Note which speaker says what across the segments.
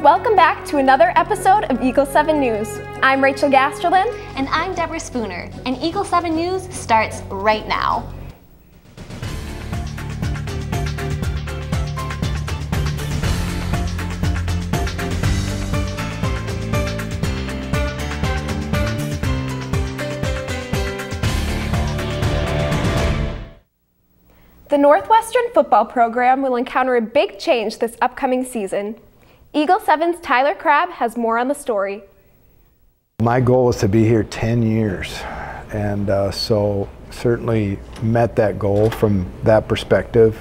Speaker 1: Welcome back to another episode of Eagle 7 News. I'm Rachel Gasterland.
Speaker 2: And I'm Deborah Spooner. And Eagle 7 News starts right now.
Speaker 1: The Northwestern football program will encounter a big change this upcoming season. Eagle 7's Tyler Crabb has more on the story.
Speaker 3: My goal is to be here 10 years, and so certainly met that goal from that perspective.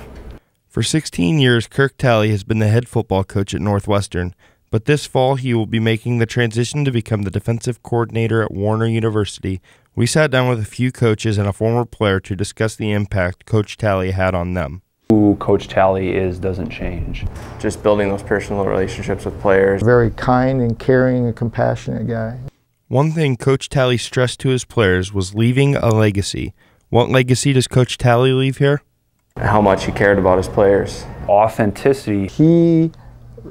Speaker 4: For 16 years, Kirk Talley has been the head football coach at Northwestern, but this fall he will be making the transition to become the defensive coordinator at Warner University. We sat down with a few coaches and a former player to discuss the impact Coach Talley had on them.
Speaker 5: Who Coach Talley is doesn't change.
Speaker 6: Just building those personal relationships with players.
Speaker 7: Very kind and caring and compassionate guy.
Speaker 4: One thing Coach Talley stressed to his players was leaving a legacy. What legacy does Coach Talley leave here?
Speaker 6: How much he cared about his players.
Speaker 5: Authenticity.
Speaker 7: He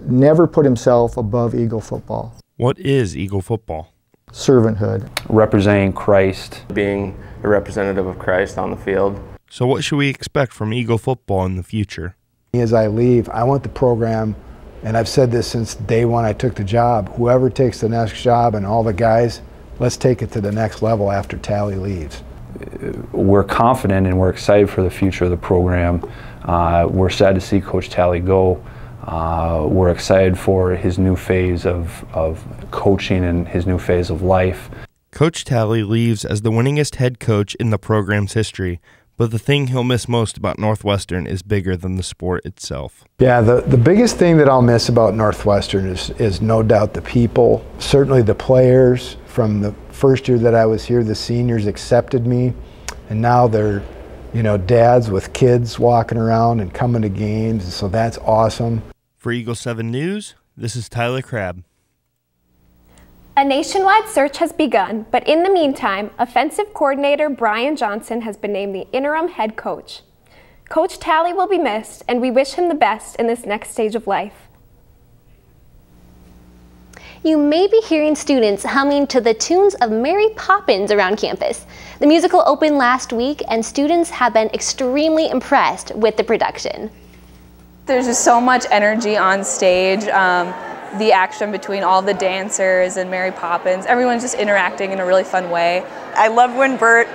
Speaker 7: never put himself above Eagle football.
Speaker 4: What is Eagle football?
Speaker 7: Servanthood.
Speaker 5: Representing Christ.
Speaker 6: Being a representative of Christ on the field.
Speaker 4: So what should we expect from Eagle football in the future?
Speaker 3: As I leave, I want the program, and I've said this since day one I took the job, whoever takes the next job and all the guys, let's take it to the next level after Talley leaves.
Speaker 5: We're confident and we're excited for the future of the program. We're sad to see Coach Talley go. We're excited for his new phase of coaching and his new phase of life.
Speaker 4: Coach Talley leaves as the winningest head coach in the program's history, but the thing he'll miss most about Northwestern is bigger than the sport itself.
Speaker 3: Yeah, the biggest thing that I'll miss about Northwestern is no doubt the people, certainly the players. From the first year that I was here, the seniors accepted me, and now they're, dads with kids walking around and coming to games, so that's awesome.
Speaker 4: For Eagle 7 News, this is Tyler Crabb.
Speaker 1: A nationwide search has begun, but in the meantime, offensive coordinator Brian Johnson has been named the interim head coach. Coach Talley will be missed, and we wish him the best in this next stage of life.
Speaker 2: You may be hearing students humming to the tunes of Mary Poppins around campus. The musical opened last week, and students have been extremely impressed with the production.
Speaker 8: There's just so much energy on stage. The action between all the dancers and Mary Poppins, everyone's just interacting in a really fun way.
Speaker 9: I loved when Bert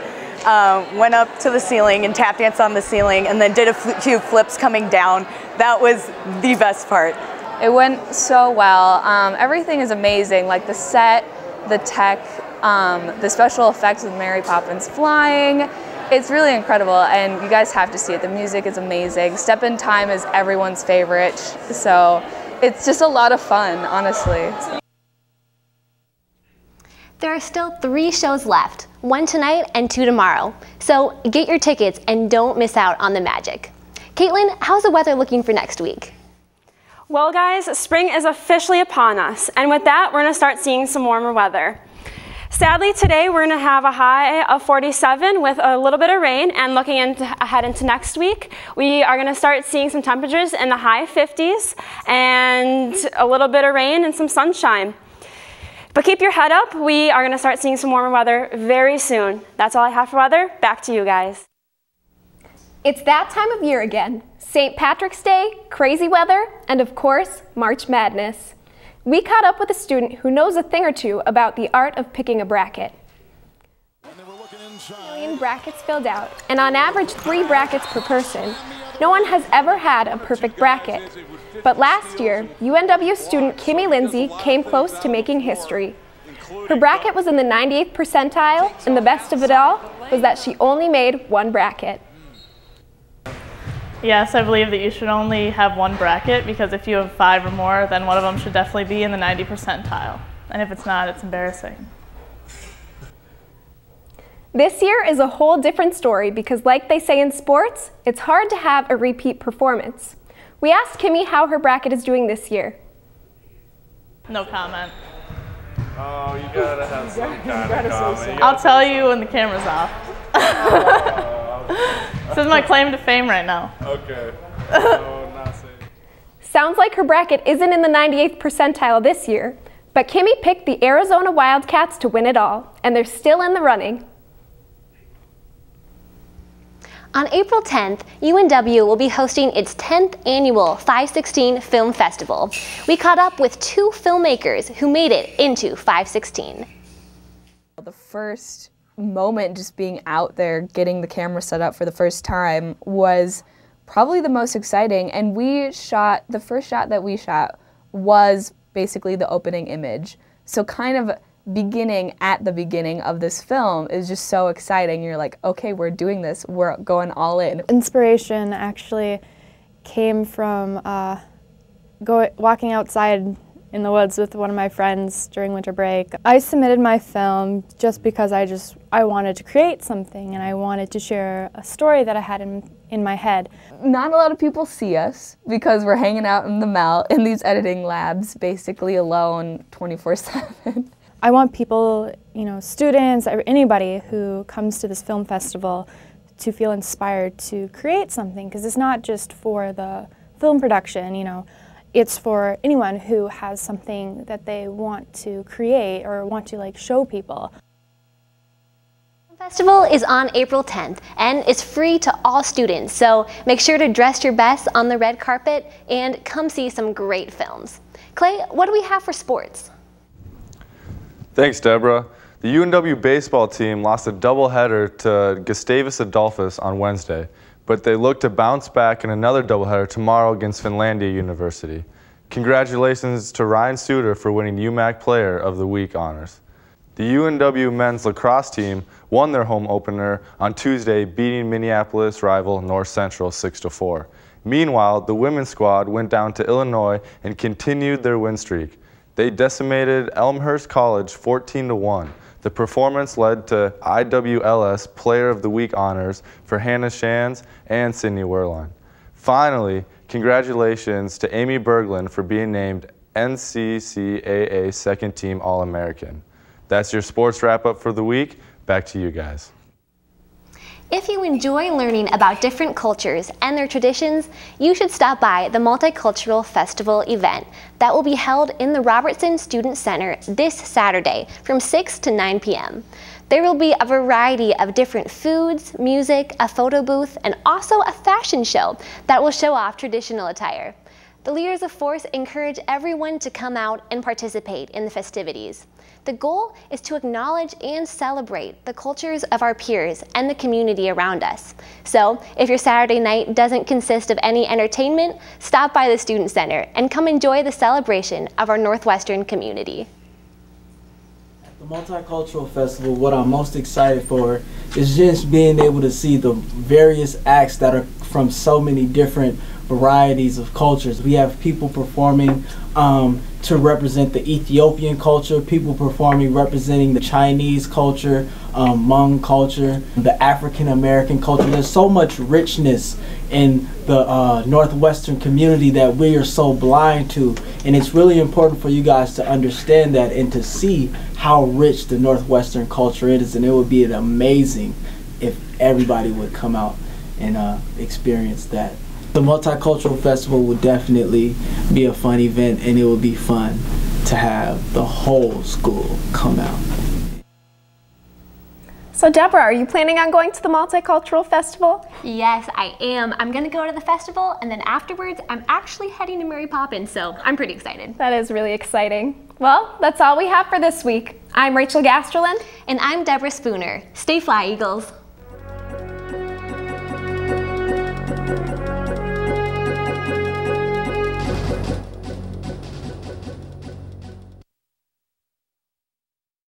Speaker 9: went up to the ceiling and tap danced on the ceiling and then did a few flips coming down. That was the best part.
Speaker 8: It went so well. Everything is amazing, like the set, the tech, the special effects with Mary Poppins flying. It's really incredible, and you guys have to see it. The music is amazing. Step in Time is everyone's favorite, so it's just a lot of fun, honestly.
Speaker 2: There are still 3 shows left, 1 tonight and 2 tomorrow. So get your tickets and don't miss out on the magic. Kaitlyn, how's the weather looking for next week?
Speaker 10: Well guys, spring is officially upon us, and with that we're going to start seeing some warmer weather. Sadly today we're going to have a high of 47 with a little bit of rain, and looking ahead into next week we are going to start seeing some temperatures in the high 50s and a little bit of rain and some sunshine. But keep your head up, we are going to start seeing some warmer weather very soon. That's all I have for weather. Back to you guys.
Speaker 1: It's that time of year again. St. Patrick's Day, crazy weather, and of course, March Madness. We caught up with a student who knows a thing or two about the art of picking a bracket. A million brackets filled out, and on average 3 brackets per person. No one has ever had a perfect bracket. But last year, UNW student Kimmy Lindsay came close to making history. Her bracket was in the 98th percentile, and the best of it all was that she only made 1 bracket.
Speaker 11: Yes, I believe that you should only have 1 bracket, because if you have 5 or more, then one of them should definitely be in the 90 percentile. And if it's not, it's embarrassing.
Speaker 1: This year is a whole different story because, like they say in sports, it's hard to have a repeat performance. We asked Kimmy how her bracket is doing this year.
Speaker 11: No comment.
Speaker 12: Oh, you gotta have some kind of comment.
Speaker 11: I'll tell you when the camera's off. This is my claim to fame right now.
Speaker 12: Okay. No, not safe.
Speaker 1: Sounds like her bracket isn't in the 98th percentile this year, but Kimmy picked the Arizona Wildcats to win it all, and they're still in the running.
Speaker 2: On April 10th, UNW will be hosting its 10th annual 516 Film Festival. We caught up with 2 filmmakers who made it into 516.
Speaker 8: The first moment just being out there, getting the camera set up for the first time was probably the most exciting, and the first shot that we shot was basically the opening image. So kind of beginning at the beginning of this film is just so exciting. You're like, okay, we're doing this, we're going all in.
Speaker 13: Inspiration actually came from walking outside in the woods with one of my friends during winter break. I submitted my film just because I wanted to create something, and I wanted to share a story that I had in my head.
Speaker 8: Not a lot of people see us because we're hanging out in the Mel in these editing labs, basically alone 24/7.
Speaker 13: I want people, students, or anybody who comes to this film festival to feel inspired to create something, because it's not just for the film production, it's for anyone who has something that they want to create or want to show people.
Speaker 2: The festival is on April 10th and it's free to all students, so make sure to dress your best on the red carpet and come see some great films. Clay, what do we have for sports?
Speaker 12: Thanks, Deborah. The UNW baseball team lost a doubleheader to Gustavus Adolphus on Wednesday, but they look to bounce back in another doubleheader tomorrow against Finlandia University. Congratulations to Ryan Suter for winning UMAC Player of the Week honors. The UNW men's lacrosse team won their home opener on Tuesday, beating Minneapolis rival North Central 6-4. Meanwhile, the women's squad went down to Illinois and continued their win streak. They decimated Elmhurst College 14-1. The performance led to IWLS Player of the Week honors for Hannah Shands and Sydney Werline. Finally, congratulations to Amy Berglund for being named NCCAA Second Team All-American. That's your sports wrap-up for the week. Back to you guys.
Speaker 2: If you enjoy learning about different cultures and their traditions, you should stop by the Multicultural Festival event that will be held in the Robertson Student Center this Saturday from 6 to 9 p.m. There will be a variety of different foods, music, a photo booth, and also a fashion show that will show off traditional attire. The Leaders of Force encourage everyone to come out and participate in the festivities. The goal is to acknowledge and celebrate the cultures of our peers and the community around us. So, if your Saturday night doesn't consist of any entertainment, stop by the Student Center and come enjoy the celebration of our Northwestern community.
Speaker 14: The Multicultural Festival, what I'm most excited for is just being able to see the various acts that are from so many different varieties of cultures. We have people performing to represent the Ethiopian culture, people performing representing the Chinese culture, Hmong culture, the African American culture. There's so much richness in the Northwestern community that we are so blind to, and it's really important for you guys to understand that and to see how rich the Northwestern culture is, and it would be amazing if everybody would come out and experience that. The Multicultural Festival would definitely be a fun event, and it would be fun to have the whole school come out.
Speaker 1: So Deborah, are you planning on going to the Multicultural Festival?
Speaker 2: Yes, I am. I'm gonna go to the festival, and then afterwards I'm actually heading to Mary Poppins, so I'm pretty excited.
Speaker 1: That is really exciting. Well, that's all we have for this week. I'm Rachel Gasterland.
Speaker 2: And I'm Deborah Spooner. Stay fly, Eagles.